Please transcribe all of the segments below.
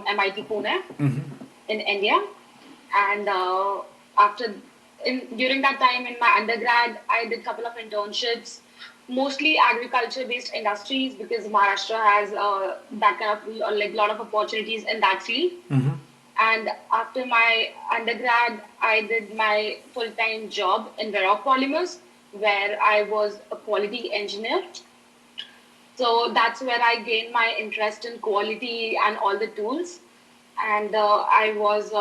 MIT Pune in India. And during that time in my undergrad, I did a couple of internships, mostly agriculture-based industries because Maharashtra has that kind of like lot of opportunities in that field. And after my undergrad, I did my full-time job in Varroc Polymers, where I was a quality engineer. So that's where I gained my interest in quality and all the tools. And I was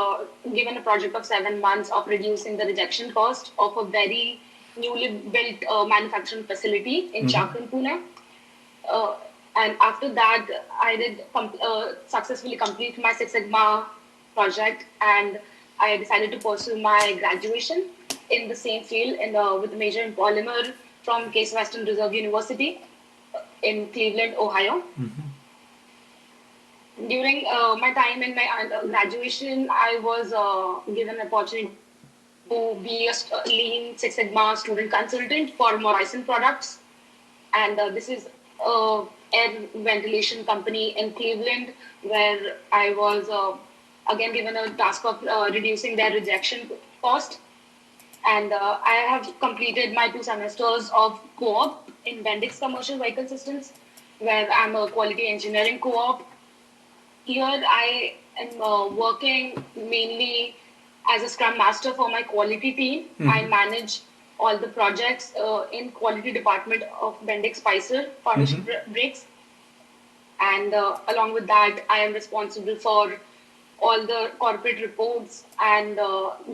given a project of 7 months of reducing the rejection cost of a very newly built manufacturing facility in Chakan, Pune. Uh, and after that, I did successfully complete my Six Sigma project, and I decided to pursue my graduation in the same field with a major in polymer from Case Western Reserve University in Cleveland, Ohio. During my time in my graduation, I was given an opportunity to be a lean Six Sigma student consultant for Morrison Products. And this is a air ventilation company in Cleveland, where I was again given a task of reducing their rejection cost. And I have completed my 2 semesters of co-op in Bendix Commercial Vehicle Systems, where I'm a quality engineering co-op. Here I am working mainly as a Scrum Master for my quality team. I manage all the projects in quality department of Bendix Spicer partnership breaks. And along with that, I am responsible for all the corporate reports and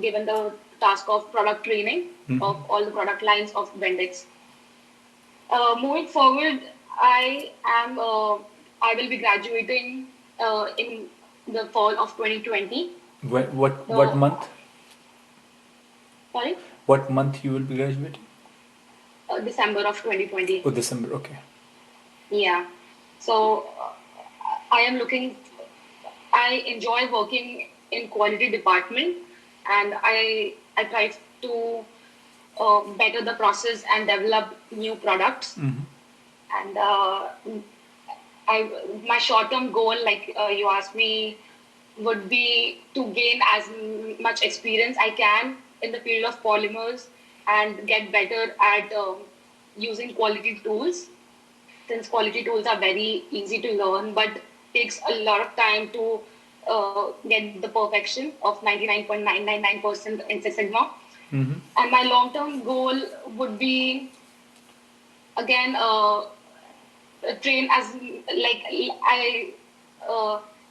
given the task of product training of all the product lines of Bendix. Moving forward, I will be graduating in the fall of 2020. What month? Sorry? What month you will be graduating? December of 2020. Oh, December. Okay. Yeah. So I enjoy working in quality department, and I try to better the process and develop new products. And my short-term goal, like you asked me, would be to gain as much experience I can in the field of polymers and get better at using quality tools. Since quality tools are very easy to learn, but takes a lot of time to get the perfection of 99.999% in Six Sigma. And my long-term goal would be, again, train as, like I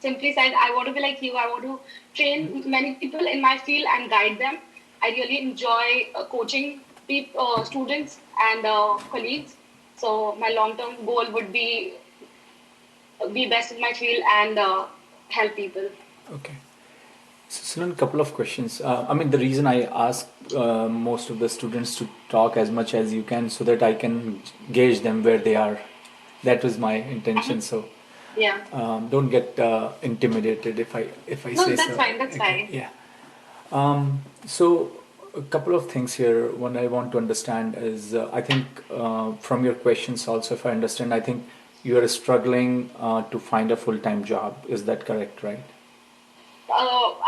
simply said, I want to be like you. I want to train many people in my field and guide them. I really enjoy coaching students and colleagues. So my long-term goal would be best in my field and help people. Okay. So, Sulan, couple of questions. I mean, the reason I ask most of the students to talk as much as you can so that I can gauge them where they are. That was my intention. So, Yeah. don't get intimidated if I No, say that's so. fine. That's Okay. fine. Yeah. So a couple of things here. One I want to understand is I think from your questions also, if I understand, I think you are struggling to find a full-time job. Is that correct, right?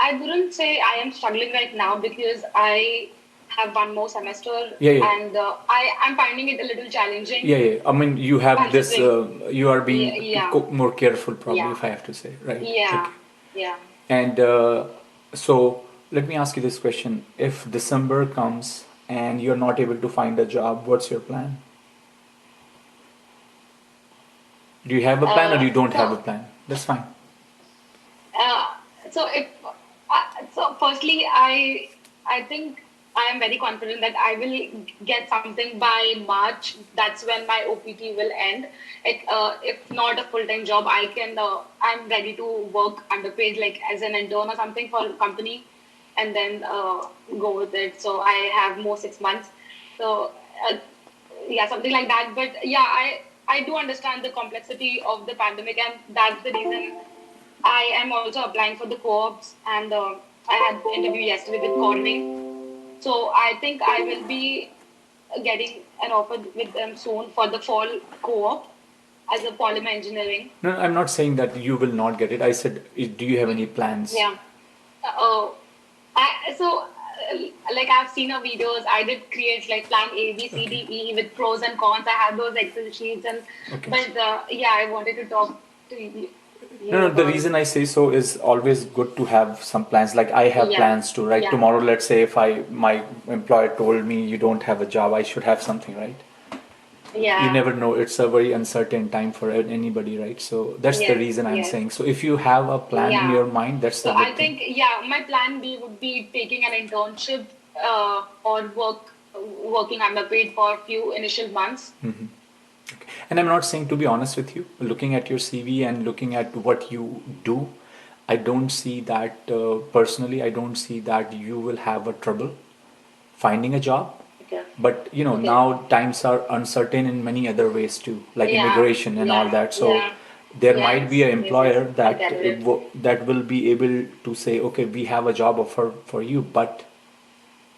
I wouldn't say I am struggling right now because I have one more semester Yeah. and I'm finding it a little challenging. Yeah. I mean, you have this. Considering. You are being Yeah. more careful, probably, Yeah. if I have to say, right? Yeah. Okay. Yeah. And so let me ask you this question. If December comes and you're not able to find a job, what's your plan? Do you have a plan or you don't have a plan? That's fine. Uh, so firstly, I think I am very confident that I will get something by March. That's when my OPT will end. If not a full-time job, I'm ready to work underpaid, like as an intern or something for a company, and then go with it. So I have more 6 months. So yeah, something like that. But yeah, I do understand the complexity of the pandemic, and that's the reason I am also applying for the co-ops, and I had the interview yesterday with Corning. So I think I will be getting an offer with them soon for the fall co-op. as a polymer engineering. No, I'm not saying that you will not get it. I said, do you have any plans? Yeah. Uh, like I've seen her videos. I did create like plan A, B, C, Okay. D, E with pros and cons. I have those Excel sheets, and Okay. but yeah, I wanted to talk to you No, no, the about reason it. I say so is always good to have some plans. Like I have Yeah, plans to, right? yeah, Tomorrow, let's say if my employer told me you don't have a job, I should have something, right? You yeah. never know. It's a very uncertain time for anybody, right? So that's the Yes, reason I'm yes, saying. So if you have a plan in yeah. your mind, that's a So I good thing. think, yeah, my plan B would be taking an internship or working underpaid for a few initial months. Hmm. Okay. And I'm not saying, to be honest with you, looking at your CV and looking at what you do, I don't see that personally. I don't see that you will have a trouble finding a job. Okay. But Okay. now times are uncertain in many other ways too, like Yeah, immigration and all yeah, that. So yeah. there might be Yes, an yes, yes. employer I that get it. that will be able to say, okay, we have a job offer for you, but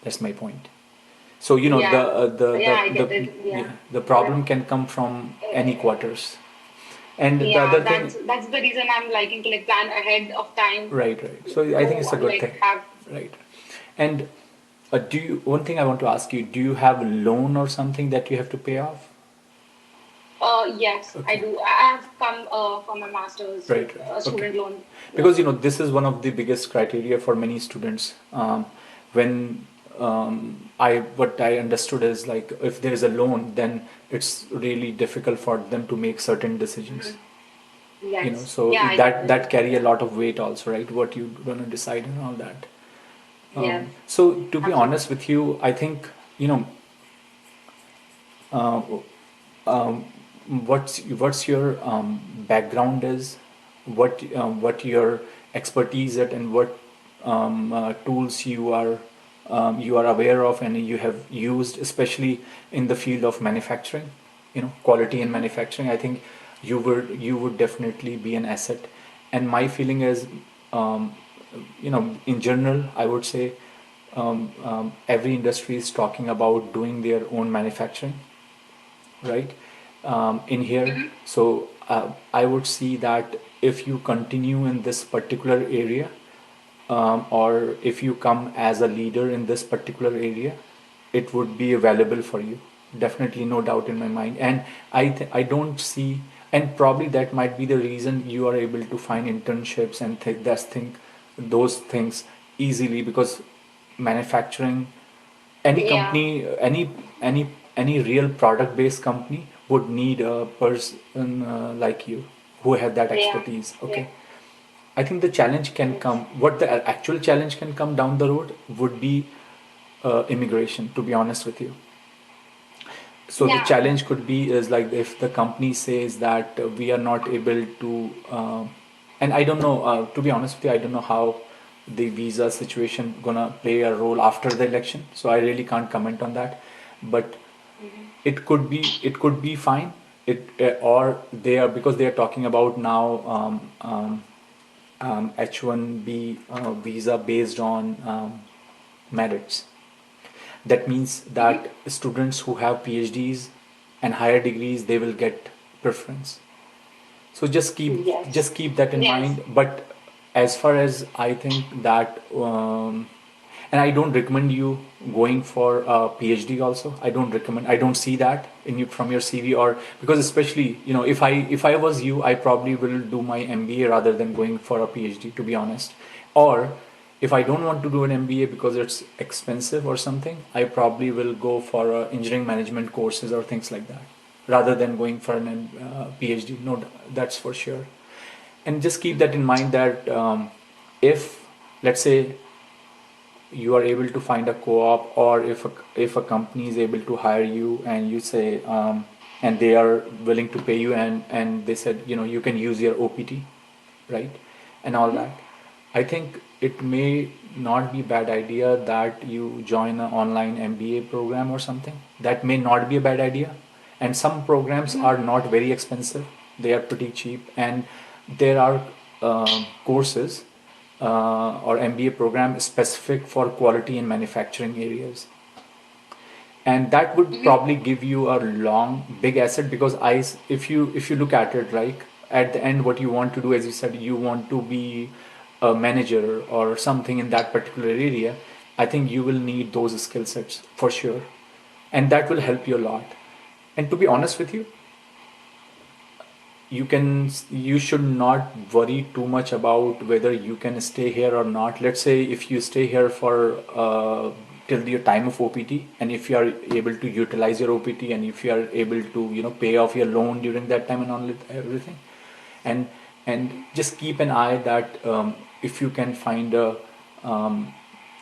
that's my point. So Yeah, yeah, I get it. yeah, Yeah, the yeah. problem can come from any quarters. And the Yeah, other thing, that's the reason I'm liking to like plan ahead of time right, right. So I think to it's a good like thing, have. right? And do you? One thing I want to ask you: do you have a loan or something that you have to pay off? Yes, I Okay. do. I have come for my master's Right, with right. a Okay. student loan. Yeah. Because this is one of the biggest criteria for many students. When I what I understood is, like, if there is a loan, then it's really difficult for them to make certain decisions. Mhm. Yes. So Yeah, I get that it. carry a Yeah. lot of weight also, right? What you gonna decide and all that. Yes. So to be honest Absolutely. with you, I think uh, um, what's your background is, what your expertise at, and what tools you are aware of and you have used, especially in the field of manufacturing, quality and Hmm. manufacturing. I think you would definitely be an asset. And my feeling is, um, in general, I would say every industry is talking about doing their own manufacturing, right? In here. Hmm. So I would see that if you continue in this particular area, or if you come as a leader in this particular area, it would be valuable for you. Definitely, no doubt in my mind. And I don't see, and probably that might be the reason you are able to find internships and those things easily, because manufacturing, any Yeah. company, any real product based company would need a person like you who have that Yeah. expertise. Yeah. Okay. I think the challenge can Yes. come, what the actual challenge can come down the road would be immigration, to be honest with you. So the Yeah. challenge could be is, like, if the company says that we are not able to, and I don't know, to be honest with you, I don't know how the visa situation gonna play a role after the election. So I really can't comment on that. But Hmm. it could be fine. Or they are, because they are talking about now H1B visa based on merits. That means Hmm. that students who have PhDs and higher degrees, they will get preference. So Yes. just keep that in Yes. mind. But as far as I think that, and I don't recommend you going for a PhD also. I don't see that in you from your CV. Or because, especially, if I was you, I probably will do my MBA rather than going for a PhD, to be honest. Or if I don't want to do an MBA because it's expensive or something, I probably will go for engineering management courses or things like that, rather than going for an PhD. No, that's for sure. And just keep that in mind that, if, let's say, you are able to find a co-op, or if a company is able to hire you, and you say, and they are willing to pay you, and they said, you can use your OPT, right, and all Hmm. that. I think it may not be bad idea that you join an online MBA program or something. That may not be a bad idea. And some programs Hmm. are not very expensive. They are pretty cheap, and there are courses or MBA program specific for quality and manufacturing areas. and that would Mm-hmm. probably give you a long big asset. Because if you look at it, like at the end, what you want to do, as you said, you want to be a manager or something in that particular area. I think you will need those skill sets for sure, and that will help you a lot. And to be honest with you, you should not worry too much about whether you can stay here or not. Let's say if you stay here for till your time of OPT, and if you are able to utilize your OPT, and if you are able to pay off your loan during that time and all everything, and just keep an eye that if you can find um,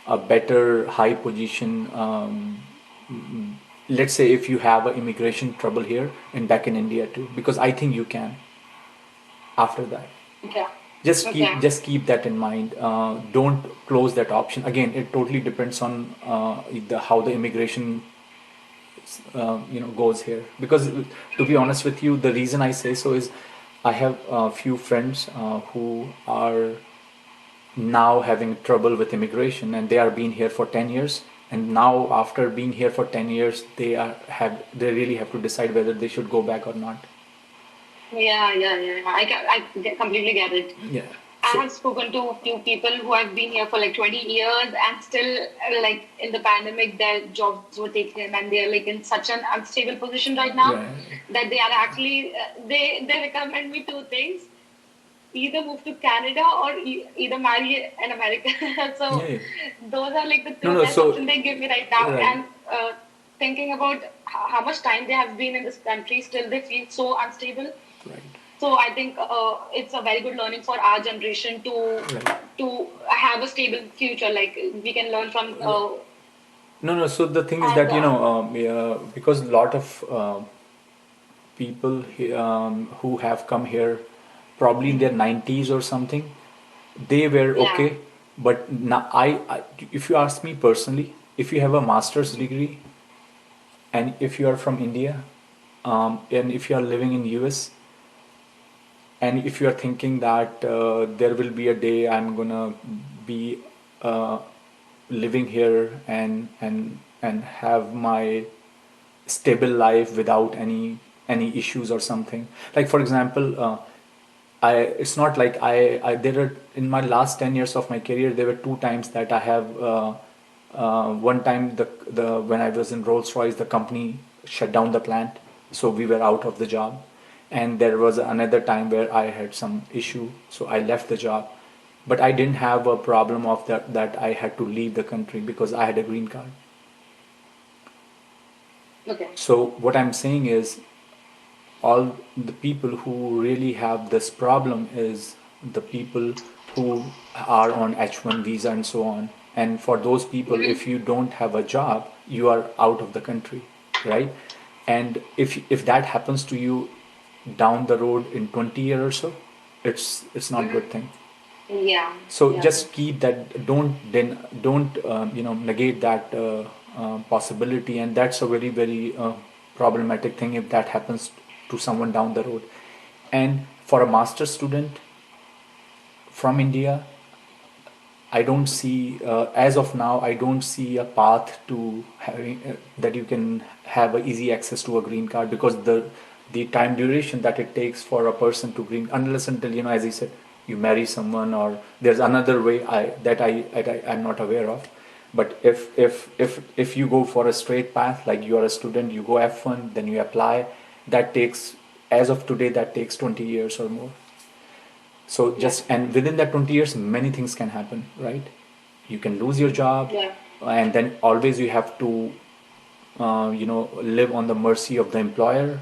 a better high position, let's say if you have a immigration trouble here and back in India too, because I think you can after that. Okay. just Okay. keep just keep that in mind. Don't close that option. Again, it totally depends on how the immigration goes here. Because to be honest with you, the reason I say so is I have a few friends who are now having trouble with immigration, and they are being here for 10 years, and now after being here for 10 years they really have to decide whether they should go back or not. Yeah, yeah, yeah. Completely get it. Yeah. I So have spoken to a few people who have been here for like 20 years and still, like in the pandemic, their jobs were taken and they're like in such an unstable position right now right. that they are actually, they recommend me two things: either move to Canada or either marry an American. Yeah, So yeah. those are like the No, two no. best So options they give me right now. right. And thinking about how much time they have been in this country, still they feel so unstable. Right. So I think it's a very good learning for our generation Right. to have a stable future. Like we can learn from No, no. So the thing is and that yeah, because a lot of people who have come here probably in their 90s or something, they were yeah, okay. But now, if you ask me personally, if you have a master's degree and if you are from India, and if you are living in US, and if you are thinking that there will be a day I'm gonna be uh, living here and have my stable life without any issues or something. Like for example, I it's not like I there are in my last 10 years of my career there were two times that I have one time the when I was in Rolls Royce, the company shut down the plant, so we were out of the job. And there was another time where I had some issue, so I left the job. But I didn't have a problem of that I had to leave the country because I had a green card. okay, So what I'm saying is all the people who really have this problem is the people who are on H1 visa and so on. And for those people, if you don't have a job, you are out of the country, right? And if that happens to you down the road in 20 years or so, it's not a good thing. yeah, So yeah, just keep that. Don't negate that possibility, and that's a very problematic thing if that happens to someone down the road. And for a master student from India, I don't see as of now. I don't see a path to having that you can have a easy access to a green card, because the time duration that it takes for a person to green, unless until as I said, you marry someone or there's another way I'm not aware of. But if you go for a straight path, like you are a student, you go F1, then you apply, that takes, as of today, that takes 20 years or more. So yeah, just, and within that 20 years, many things can happen, right? You can lose your job, yeah, and then always you have to, live on the mercy of the employer.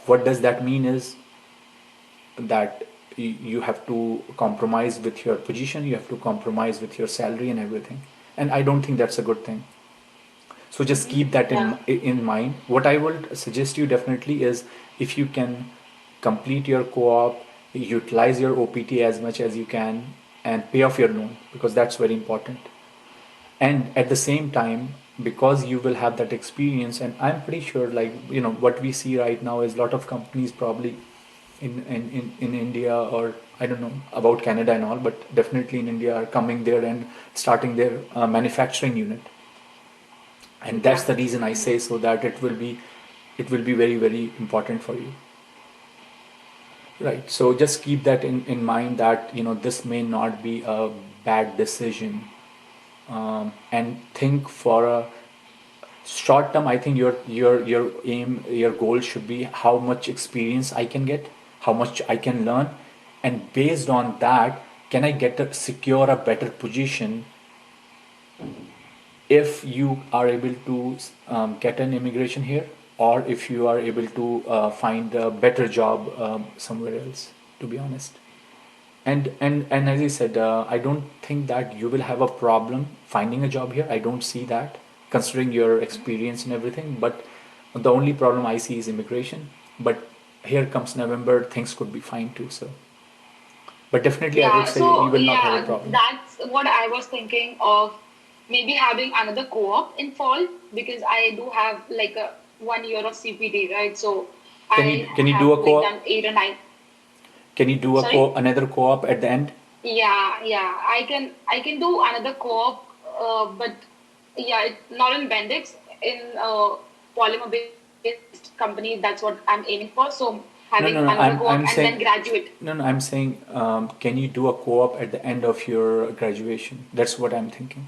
What does that mean is that you have to compromise with your position, you have to compromise with your salary and everything. And I don't think that's a good thing. So just keep that yeah, in mind. What I would suggest you definitely is, if you can complete your co-op, utilize your OPT as much as you can, and pay off your loan, because that's very important. And at the same time, because you will have that experience, and I'm pretty sure, like what we see right now is a lot of companies probably in India, or I don't know about Canada and all, but definitely in India are coming there and starting their manufacturing unit. and that's Yeah. the reason I say, so that it will be very very important for you. Right. So just keep that in mind, that this may not be a bad decision, and think for a short term. I think your aim, your goal should be how much experience I can get, how much I can learn, and based on that, can I secure a better position if you are able to get an immigration here, or if you are able to find a better job somewhere else. To be honest. And as I said, I don't think that you will have a problem finding a job here. I don't see that, considering your experience and everything. But the only problem I see is immigration. But here comes November, things could be fine too. So, but definitely, I would Yeah, say you so will not have a yeah, problem. that's what I was thinking of, maybe having another co-op in fall, because I do have like a 1 year of CPT, right? So I Can you do have a like co-op? done 8 or 9. Can you do Sorry? another co-op at the end? Yeah, yeah. I can do another co-op, but yeah, not in Bendix, in polymer-based company. That's what I'm aiming for. So having No, no, another no. co-op and I'm then saying, graduate. no, no. I'm saying, can you do a co-op at the end of your graduation? That's what I'm thinking.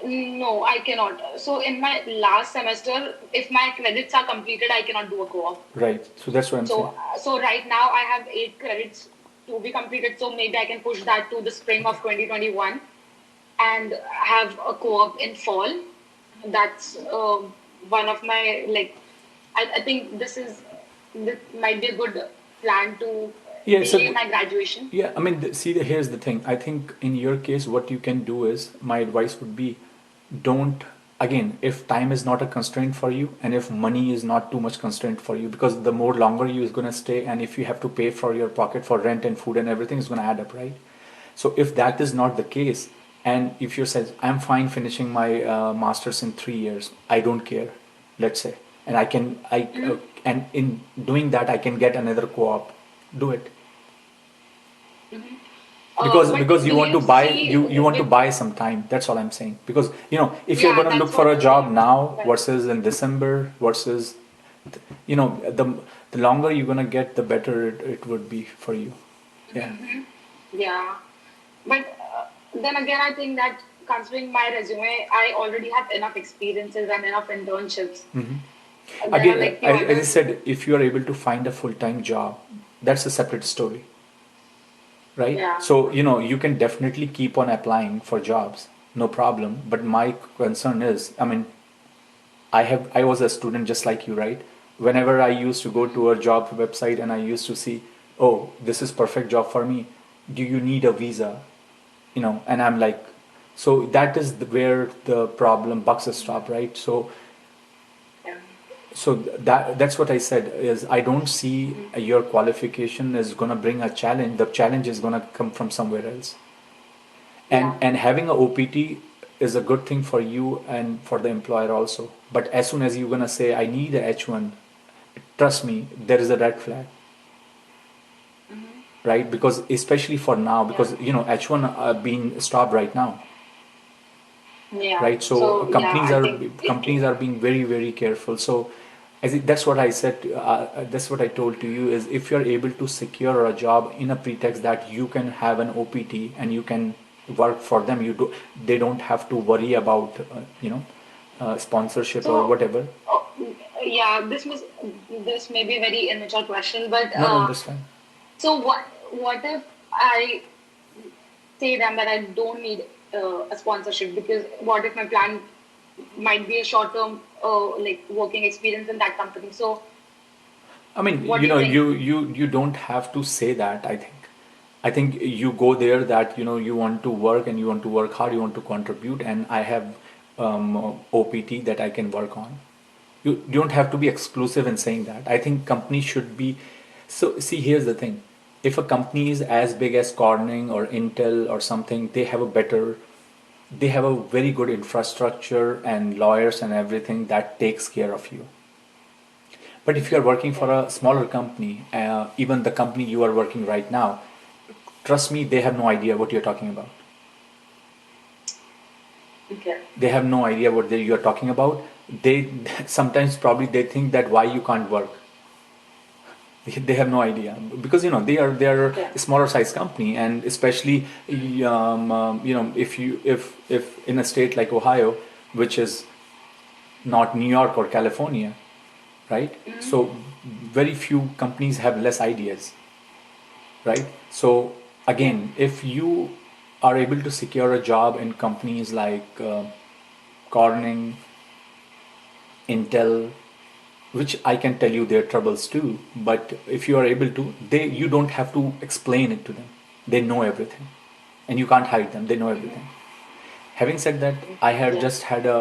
No, I cannot. So in my last semester, if my credits are completed, I cannot do a co-op. Right. So that's what I'm saying. So right now I have 8 credits to be completed. So maybe I can push that to the spring of 2021 and have a co-op in fall. That's one of my like. I think this might be a good plan to Yeah. delay So my graduation. yeah, I mean, see, here's the thing. I think in your case, what you can do is, my advice would be, don't, again, if time is not a constraint for you, and if money is not too much constraint for you, because the more longer you is going to stay, and if you have to pay for your pocket for rent and food and everything, is going to add up, right? So if that is not the case, and if you said, I'm fine finishing my masters in 3 years, I don't care, let's say, and and in doing that, I can get another co-op, do it. But Because do you want to you buy, see you want to with buy some time. That's all I'm saying. Because if you're yeah, going to look that's for what a job now right. versus in December versus, the longer you're going to get, the better it would be for you. Yeah. Yeah. But then again, I think that considering my resume, I already have enough experiences and enough internships. There are Again, like few as I others. said, if you are able to find a full-time job, that's a separate story, right? Yeah. So, you can definitely keep on applying for jobs, no problem. But my concern is, I mean, I was a student just like you, right? Whenever I used to go to a job website and I used to see, oh, this is perfect job for me. Do you need a visa? And I'm like, so that is where the problem bucks stop, right? So Yeah. that's what I said is, I don't see your qualification is gonna bring a challenge. The challenge is gonna come from somewhere else. and Yeah. and having a OPT is a good thing for you and for the employer also. But as soon as you're gonna say, I need a H1, trust me, there is a red flag, right? Because especially for now, Yeah. because H1 being stopped right now, Yeah. right? So So yeah, I think companies are being very very careful. So I think that's what I said. That's what I told to you is, if you're able to secure a job in a pretext that you can have an OPT and you can work for them, they don't have to worry about sponsorship or so. whatever. Oh, yeah, this may be a very immature question, but No, no, that's fine. so what if I say them that I don't need a sponsorship, because what if my plan might be a short term like working experience in that company? So I mean, what do you think? you don't have to say that. I think you go there that you want to work and you want to work hard, you want to contribute, and I have OPT that I can work on. You don't have to be exclusive in saying that. I think companies should be. So see, here's the thing: if a company is as big as Corning or Intel or something, they have a very good infrastructure and lawyers and everything that takes care of you. But if you are working for Yeah. a smaller company, even the company you are working right now, trust me, they have no idea what you're talking about. Okay. They have no idea what you're talking about. They sometimes probably they think that why you can't work. They have no idea because they are Okay. a smaller size company, and especially if in a state like Ohio, which is not New York or California, right? Mm-hmm. So very few companies have less ideas, right? So Yeah. again, if you are able to secure a job in companies like Corning, Intel, which I can tell you their troubles too, but if you are able to, you don't have to explain it to them. They know everything, and you can't hide them. They know everything. Having said that, I had Yeah. just had a